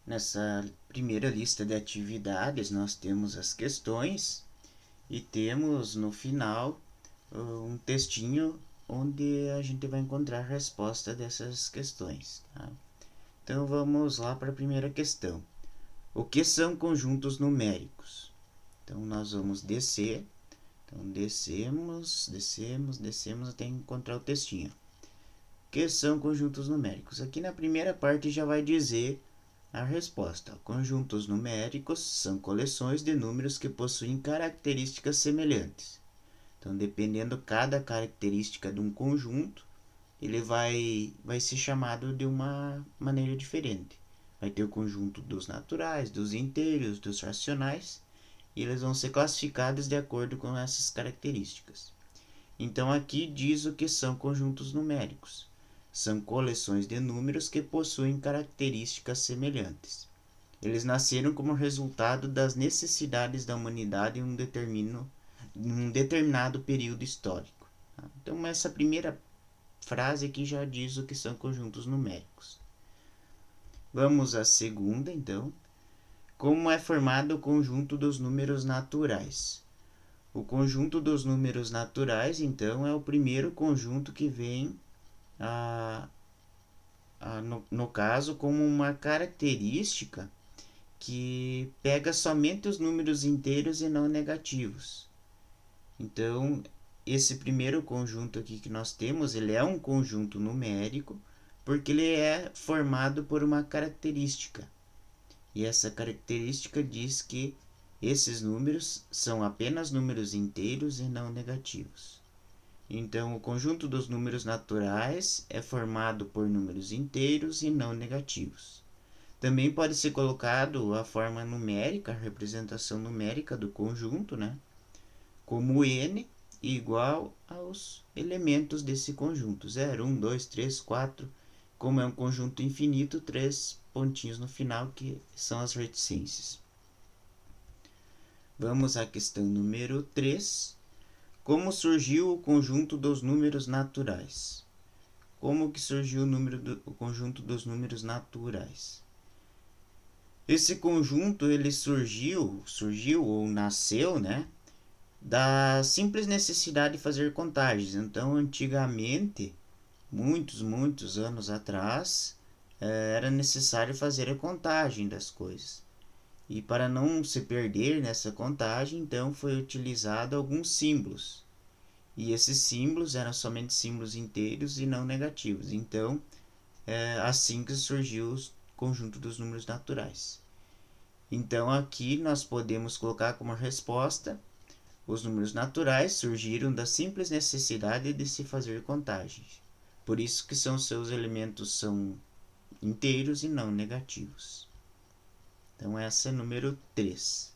Nessa primeira lista de atividades, nós temos as questões e temos no final um textinho onde a gente vai encontrar a resposta dessas questões. Tá? Então vamos lá para a primeira questão. O que são conjuntos numéricos? Então nós vamos descer. Então descemos até encontrar o textinho. O que são conjuntos numéricos? Aqui na primeira parte já vai dizer a resposta. Conjuntos numéricos são coleções de números que possuem características semelhantes. Então, dependendo cada característica de um conjunto, ele vai ser chamado de uma maneira diferente. Vai ter o conjunto dos naturais, dos inteiros, dos racionais, e eles vão ser classificados de acordo com essas características. Então, aqui diz o que são conjuntos numéricos. São coleções de números que possuem características semelhantes. Eles nasceram como resultado das necessidades da humanidade em um determinado período histórico. Então, essa primeira frase aqui já diz o que são conjuntos numéricos. Vamos à segunda, então. Como é formado o conjunto dos números naturais? O conjunto dos números naturais, então, é o primeiro conjunto que vem no caso, como uma característica que pega somente os números inteiros e não negativos. Então, esse primeiro conjunto aqui que nós temos, ele é um conjunto numérico, porque ele é formado por uma característica. E essa característica diz que esses números são apenas números inteiros e não negativos. Então, o conjunto dos números naturais é formado por números inteiros e não negativos. Também pode ser colocado a forma numérica, a representação numérica do conjunto, né? Como n igual aos elementos desse conjunto. 0, 1, 2, 3, 4. Como é um conjunto infinito, 3 pontinhos no final, que são as reticências. Vamos à questão número 3. Como surgiu o conjunto dos números naturais? Como que surgiu o conjunto dos números naturais? Esse conjunto ele surgiu ou nasceu, né, da simples necessidade de fazer contagens. Então, antigamente, muitos anos atrás, era necessário fazer a contagem das coisas. E para não se perder nessa contagem, então foi utilizado alguns símbolos. E esses símbolos eram somente símbolos inteiros e não negativos. Então, assim que surgiu o conjunto dos números naturais. Então, aqui nós podemos colocar como resposta: os números naturais surgiram da simples necessidade de se fazer contagens. Por isso que seus elementos são inteiros e não negativos. Então, essa é número 3.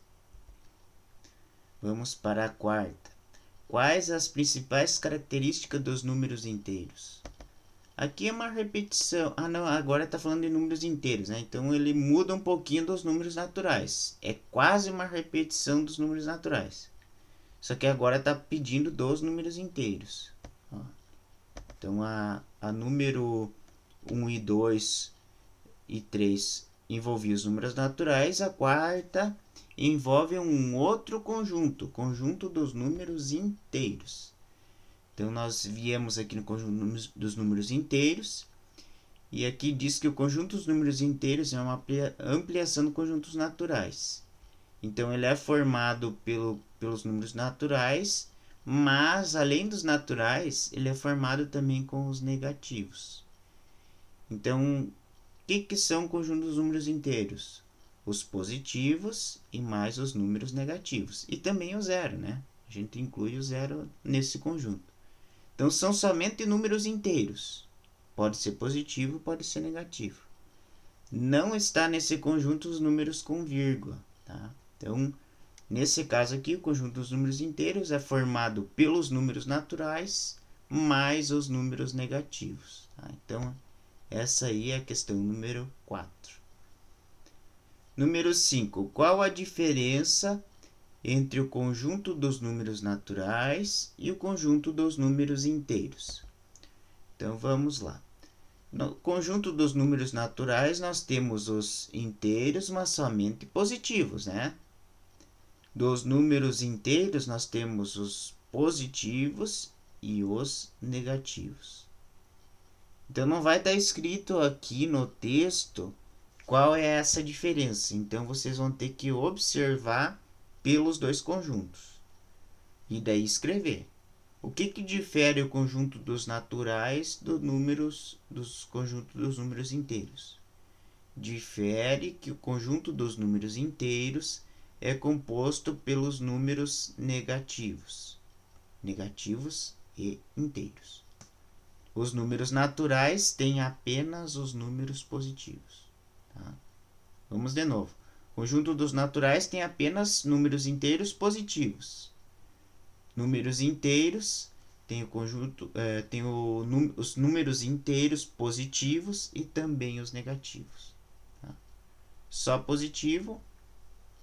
Vamos para a quarta. Quais as principais características dos números inteiros? Aqui é uma repetição. Não, agora está falando de números inteiros, né? Então, ele muda um pouquinho dos números naturais. É quase uma repetição dos números naturais. Só que agora está pedindo dos números inteiros. Então, a número 1 e 2 e 3 envolvia os números naturais, a quarta envolve um outro conjunto dos números inteiros. Então, nós viemos aqui no conjunto dos números inteiros, e aqui diz que o conjunto dos números inteiros é uma ampliação do conjunto dos naturais. Então, ele é formado pelos números naturais, mas, além dos naturais, ele é formado também com os negativos. Então, o que são o conjunto dos números inteiros? Os positivos e mais os números negativos. E também o zero, né? A gente inclui o zero nesse conjunto. Então, são somente números inteiros. Pode ser positivo, pode ser negativo. Não está nesse conjunto os números com vírgula, tá? Então, nesse caso aqui, o conjunto dos números inteiros é formado pelos números naturais mais os números negativos. Tá? Então, essa aí é a questão número 4. Número 5. Qual a diferença entre o conjunto dos números naturais e o conjunto dos números inteiros? Então, vamos lá. No conjunto dos números naturais, nós temos os inteiros, mas somente positivos, né? Dos números inteiros, nós temos os positivos e os negativos. Então, não vai estar escrito aqui no texto qual é essa diferença. Então, vocês vão ter que observar pelos dois conjuntos e daí escrever. O que difere o conjunto dos naturais dos conjuntos dos números inteiros? Difere que o conjunto dos números inteiros é composto pelos números negativos e inteiros. Os números naturais têm apenas os números positivos. Tá? Vamos de novo. O conjunto dos naturais tem apenas números inteiros positivos. Números inteiros tem os números inteiros positivos e também os negativos. Tá? Só positivo,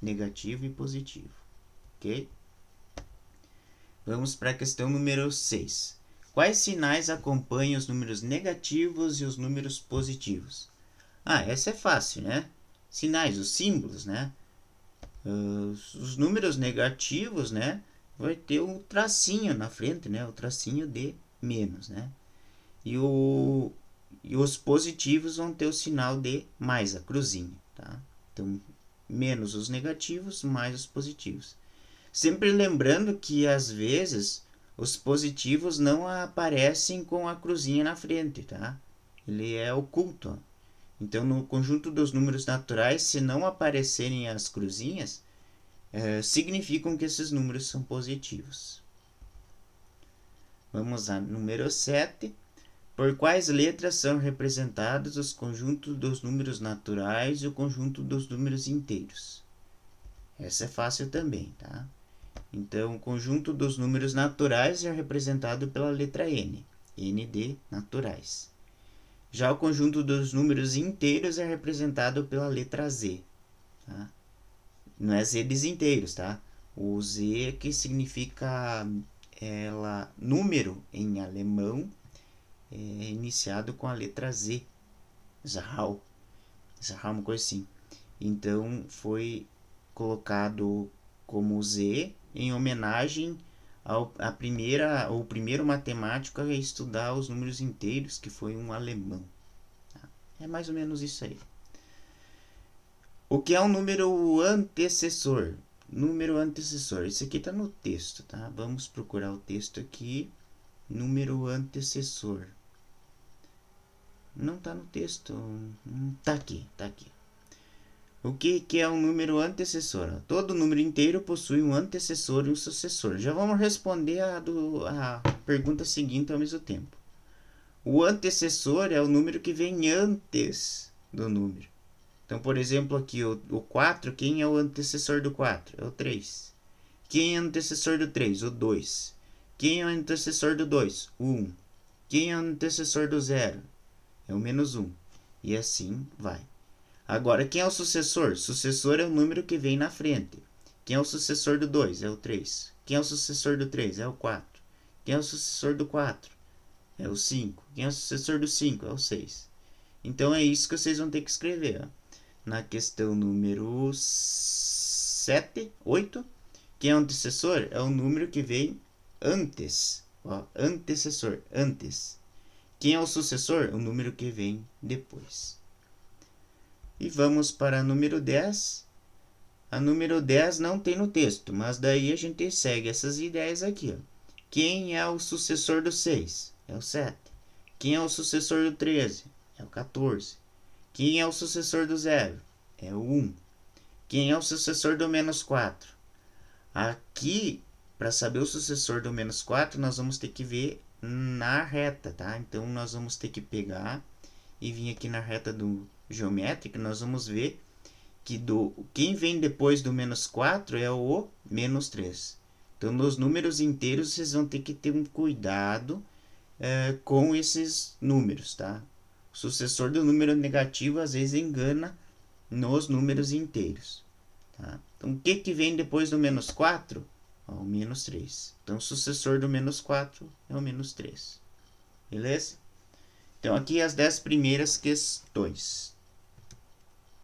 negativo e positivo. Ok? Vamos para a questão número 6. Quais sinais acompanham os números negativos e os números positivos? Essa é fácil, né? Sinais, os símbolos, né? Os números negativos, né? Vai ter um tracinho na frente, né? O tracinho de menos, né? E os positivos vão ter o sinal de mais, a cruzinha, tá? Então, menos os negativos, mais os positivos. Sempre lembrando que, às vezes, os positivos não aparecem com a cruzinha na frente, tá? Ele é oculto. Então, no conjunto dos números naturais, se não aparecerem as cruzinhas, significam que esses números são positivos. Vamos a número 7. Por quais letras são representados os conjuntos dos números naturais e o conjunto dos números inteiros? Essa é fácil também, tá? Então, o conjunto dos números naturais é representado pela letra N, N de naturais. Já o conjunto dos números inteiros é representado pela letra Z, tá? Não é Z dos inteiros, tá? O Z que significa número em alemão é iniciado com a letra Z. Zahl, uma coisa assim. Então foi colocado como Z em homenagem ao primeiro matemático a estudar os números inteiros, que foi um alemão. Tá? É mais ou menos isso aí. O que é um número antecessor? Número antecessor. Isso aqui está no texto, tá? Vamos procurar o texto aqui. Número antecessor. Não está no texto. Está aqui, está aqui. O que é um número antecessor? Todo número inteiro possui um antecessor e um sucessor. Já vamos responder a pergunta seguinte ao mesmo tempo. O antecessor é o número que vem antes do número. Então, por exemplo, aqui o 4, quem é o antecessor do 4? É o 3. Quem é o antecessor do 3? O 2. Quem é o antecessor do 2? O 1. Quem é o antecessor do 0? É o menos 1. E assim vai. Agora, quem é o sucessor? Sucessor é o número que vem na frente. Quem é o sucessor do 2? É o 3. Quem é o sucessor do 3? É o 4. Quem é o sucessor do 4? É o 5. Quem é o sucessor do 5? É o 6. Então, é isso que vocês vão ter que escrever. Na questão número 8. Quem é o antecessor? É o número que vem antes. Antecessor, antes. Quem é o sucessor? O número que vem depois. E vamos para a número 10. A número 10 não tem no texto, mas daí a gente segue essas ideias aqui. Quem é o sucessor do 6? É o 7. Quem é o sucessor do 13? É o 14. Quem é o sucessor do 0? É o 1. Quem é o sucessor do menos 4? Aqui, para saber o sucessor do menos 4, nós vamos ter que ver na reta, tá? Então, nós vamos ter que pegar e vir aqui na reta do geométrica, nós vamos ver que quem vem depois do menos 4 é o menos 3. Então, nos números inteiros, vocês vão ter que ter um cuidado com esses números, tá? O sucessor do número negativo, às vezes, engana nos números inteiros. Tá? Então, o que vem depois do menos 4? O menos 3. Então, o sucessor do menos 4 é o menos 3. Beleza? Então, aqui as 10 primeiras questões.